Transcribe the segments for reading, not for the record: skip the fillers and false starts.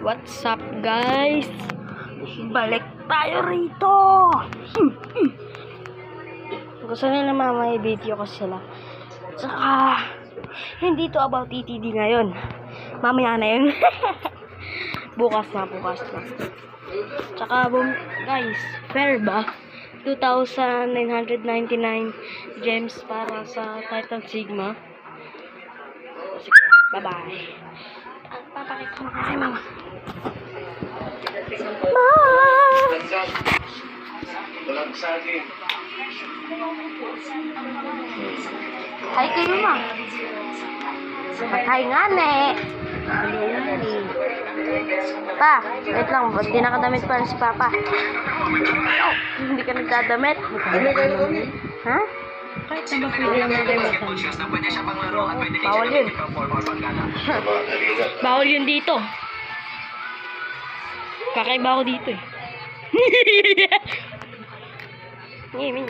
What's up guys? Balik tayo rito. Gusto nila mama i-video ko sila. Tsaka hindi to about ETD ngayon. Mamaya na yun. bukas na. Tsaka guys, fair ba? 2,999 gems para sa Titan Sigma. Bye-bye. Papakita mo kasi mama. Bye! Hi kayo ma. Hi nga ne. Pa, wait lang. Di nakadamit pa si Papa. Oh, hindi ka nagdadamit. Ha? Kahit na ba pwede lang nagdamit? Bawal yun. Bawal yun dito. Kakaiba ako dito eh. Mini.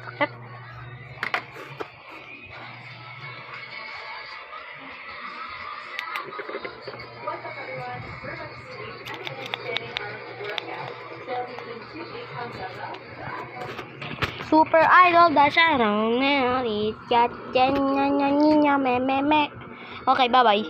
Sakit. Super Idol Dasharang. Okay, bye-bye.